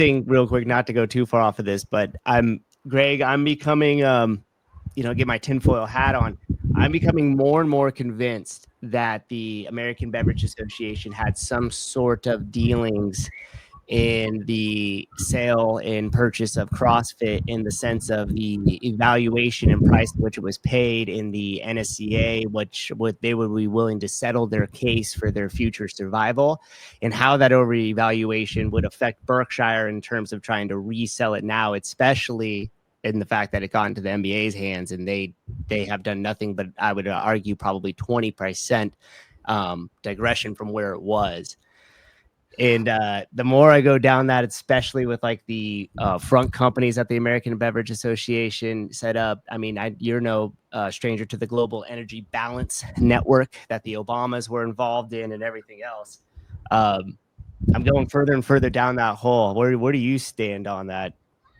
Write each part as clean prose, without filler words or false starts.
thing real quick, not to go too far off of this, but I'm becoming, get my tinfoil hat on. I'm becoming more and more convinced that the American Beverage Association had some sort of dealings in the sale and purchase of CrossFit, in the sense of the evaluation and price at which it was paid in the NSCA, what they would be willing to settle their case for their future survival, and how that over evaluation would affect Berkshire in terms of trying to resell it now, especially in the fact that it got into the NBA's hands, and they have done nothing but, I would argue, probably 20% digression from where it was. And the more I go down that, especially with like the front companies that the American Beverage Association set up, I mean, you're no stranger to the Global Energy Balance Network that the Obamas were involved in and everything else. I'm going further and further down that hole. Where do you stand on that?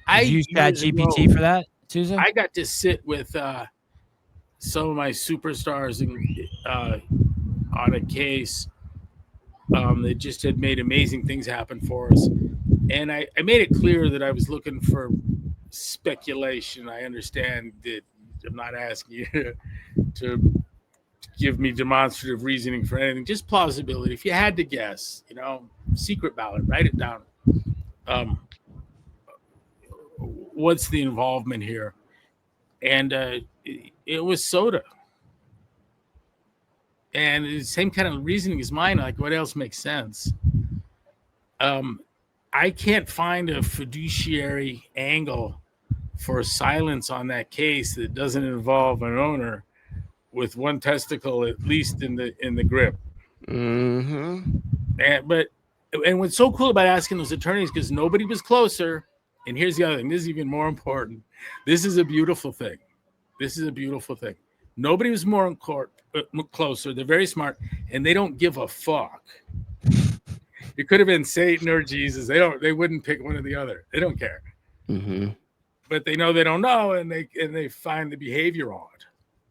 Did you use ChatGPT for that, Susan? I got to sit with some of my superstars on a case that just had made amazing things happen for us. And I made it clear that I was looking for speculation. I understand that I'm not asking you to give me demonstrative reasoning for anything, just plausibility. If you had to guess, secret ballot, write it down. What's the involvement here? And it was soda. And the same kind of reasoning as mine. Like, what else makes sense? I can't find a fiduciary angle for silence on that case that doesn't involve an owner with one testicle at least in the grip. Mm-hmm. And what's so cool about asking those attorneys, because nobody was closer. And here's the other thing. This is even more important. This is a beautiful thing. Nobody was more in court, closer. They're very smart, and they don't give a fuck. It could have been Satan or Jesus. They wouldn't pick one or the other. They don't care. Mm-hmm. But they know they don't know, and they find the behavior odd.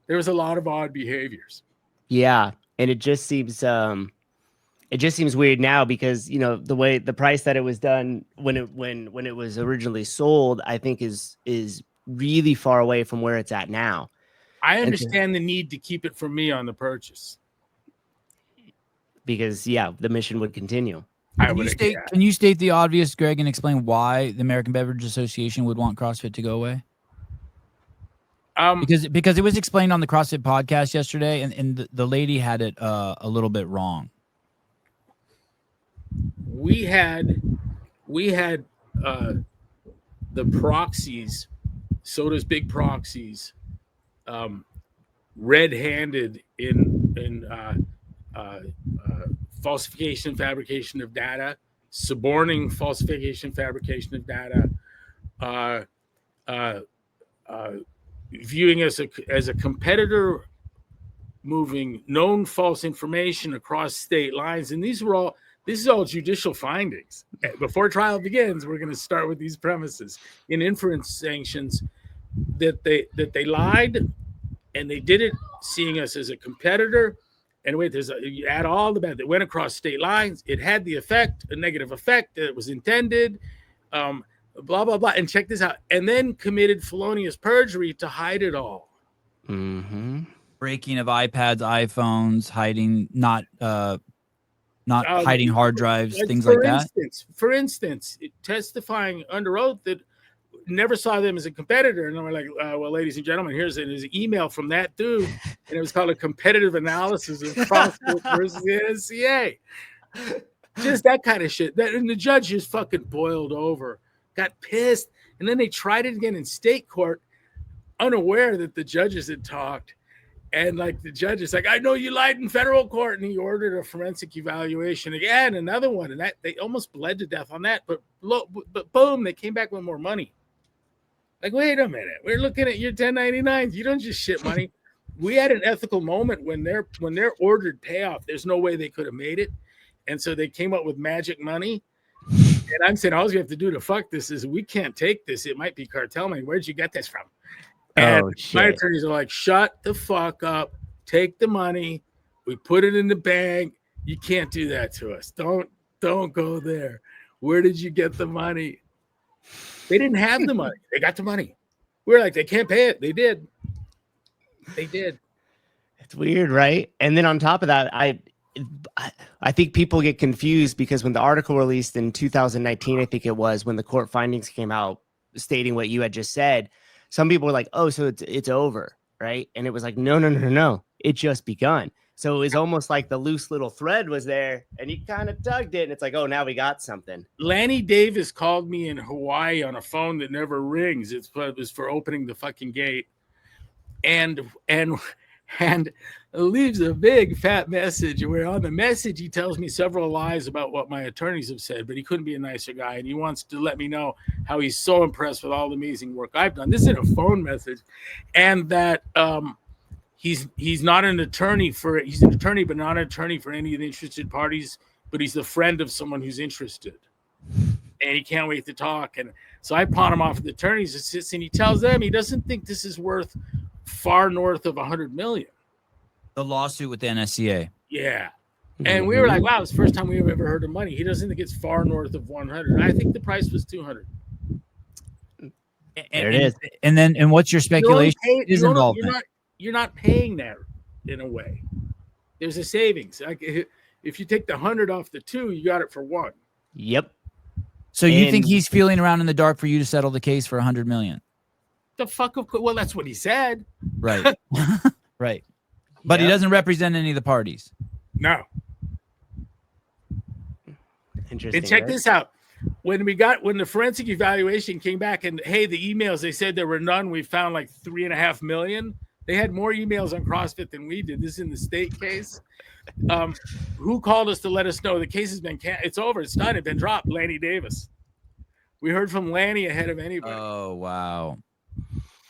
There was a lot of odd behaviors. Yeah, and it just seems weird now, because the price that it was done when it was originally sold, I think is really far away from where it's at now. I understand the need to keep it from me on the purchase, because the mission would continue. Can you state the obvious, Greg, and explain why the American Beverage Association would want CrossFit to go away? Because it was explained on the CrossFit podcast yesterday, and the lady had it a little bit wrong. We had the proxies, soda's big proxies, red-handed in falsification, fabrication of data, suborning falsification, fabrication of data, viewing us as a competitor, moving known false information across state lines. And this is all judicial findings. Before trial begins, we're going to start with these premises in inference sanctions that they lied, and they did it seeing us as a competitor. And wait, you add all the bad that went across state lines. It had the effect, a negative effect that was intended, blah, blah, blah. And check this out. And then committed felonious perjury to hide it all. Mm-hmm. Breaking of iPads, iPhones, hiding, not hiding hard drives, things like that. For instance, testifying under oath that never saw them as a competitor. And we're like, well, ladies and gentlemen, here's an email from that dude. And it was called a competitive analysis of CrossFit versus the NSCA. Just that kind of shit. And the judge just fucking boiled over, got pissed. And then they tried it again in state court, unaware that the judges had talked. And like the judge is like, I know you lied in federal court. And he ordered a forensic evaluation again, another one. And that they almost bled to death on that. But boom, they came back with more money. Like, wait a minute, we're looking at your 1099s. You don't just shit money. We had an ethical moment when they're ordered payoff. There's no way they could have made it. And so they came up with magic money. And I'm saying all you have to do to fuck this is we can't take this. It might be cartel money. Where'd you get this from? And my attorneys are like, shut the fuck up. Take the money. We put it in the bank. You can't do that to us. Don't go there. Where did you get the money? They didn't have the money. They got the money. We were like, they can't pay it. They did. They did. It's weird, right? And then on top of that, I think people get confused because when the article released in 2019, I think it was, when the court findings came out stating what you had just said, some people were like, oh, so it's over, right? And it was like, no. It just begun. So it was almost like the loose little thread was there and you kind of tugged it and it's like, oh, now we got something. Lanny Davis called me in Hawaii on a phone that never rings. It was for opening the fucking gate. And leaves a big fat message where on the message he tells me several lies about what my attorneys have said, but he couldn't be a nicer guy, and he wants to let me know how he's so impressed with all the amazing work I've done. This is a phone message, and that he's not an attorney he's an attorney but not an attorney for any of the interested parties, but he's the friend of someone who's interested, and he can't wait to talk. And so I pawn him off to the attorneys, and he tells them he doesn't think this is worth far north of 100 million. The lawsuit with the NSCA. Yeah. And we were like, wow, it's the first time we've ever heard of money. He doesn't think it's far north of 100. I think the price was 200. There it is. And what's your speculation? You're not paying that in a way. There's a savings. Like if you take the 100 off the 2, you got it for 1. Yep. So you think he's feeling around in the dark for you to settle the case for 100 million? The fuck of, well, that's what he said. Right. Right. But he doesn't represent any of the parties. No. Interesting. And check this out. When the forensic evaluation came back and, hey, the emails, they said there were none. We found like 3.5 million. They had more emails on CrossFit than we did. This is in the state case. Who called us to let us know the case has been it's over. It's done. It's been dropped. Lanny Davis. We heard from Lanny ahead of anybody. Oh, wow.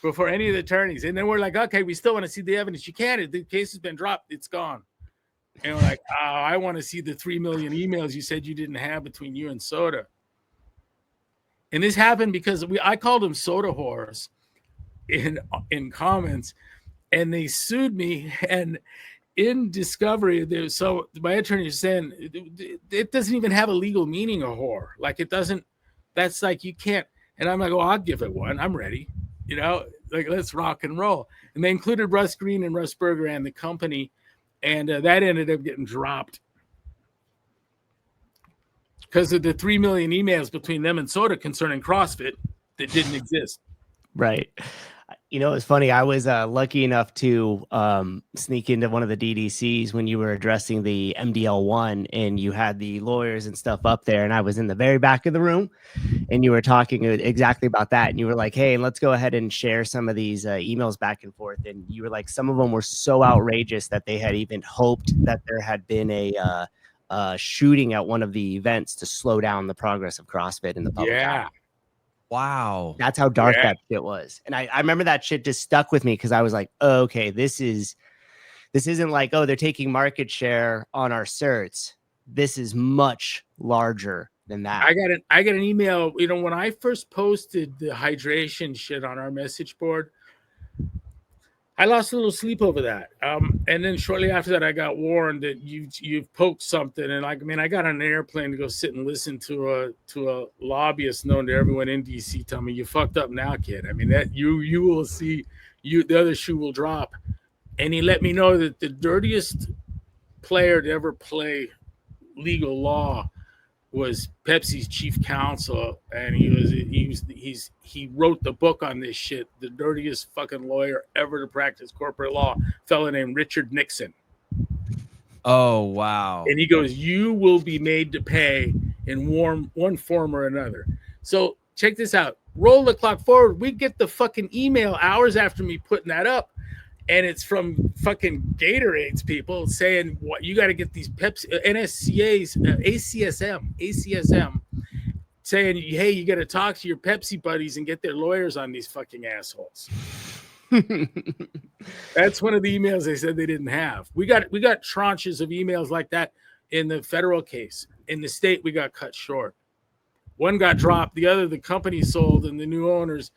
Before any of the attorneys. And then we're like, okay, we still want to see the evidence. You can't. The case has been dropped. It's gone. And we're like, oh, I want to see the 3 million emails you said you didn't have between you and Soda. And this happened because I called them soda whores in comments, and they sued me. And in discovery, so my attorney is saying it doesn't even have a legal meaning, a whore. Like it doesn't. That's like you can't. And I'm like, oh, I'll give it one. I'm ready. You know, like let's rock and roll. And they included Russ Green and Russ Berger and the company, and that ended up getting dropped because of the 3 million emails between them and Soda concerning CrossFit that didn't exist. Right. You know, it's funny. I was lucky enough to sneak into one of the DDCs when you were addressing the MDL1 and you had the lawyers and stuff up there. And I was in the very back of the room and you were talking exactly about that. And you were like, hey, let's go ahead and share some of these emails back and forth. And you were like, some of them were so outrageous that they had even hoped that there had been a shooting at one of the events to slow down the progress of CrossFit in the public. Yeah. Wow. That's how dark that shit was. And I remember that shit just stuck with me because I was like, oh, okay, this isn't like, oh, they're taking market share on our certs. This is much larger than that. I got an email, you know, when I first posted the hydration shit on our message board, I lost a little sleep over that. And then shortly after that, I got warned that you've poked something. And I got on an airplane to go sit and listen to a lobbyist known to everyone in DC tell me, you fucked up now, kid. I mean, that you will see the other shoe will drop. And he let me know that the dirtiest player to ever play legal law was Pepsi's chief counsel, and he wrote the book on this shit, the dirtiest fucking lawyer ever to practice corporate law, a fellow named Richard Nixon. Oh, wow. And he goes, you will be made to pay in one form or another. So check this out. Roll the clock forward. We get the fucking email hours after me putting that up. And it's from fucking Gatorades people saying, what, you got to get these Pepsi, NSCAs, ACSM, saying, hey, you got to talk to your Pepsi buddies and get their lawyers on these fucking assholes. That's one of the emails they said they didn't have. We got tranches of emails like that in the federal case. In the state, we got cut short. One got dropped. The other, the company sold, and the new owners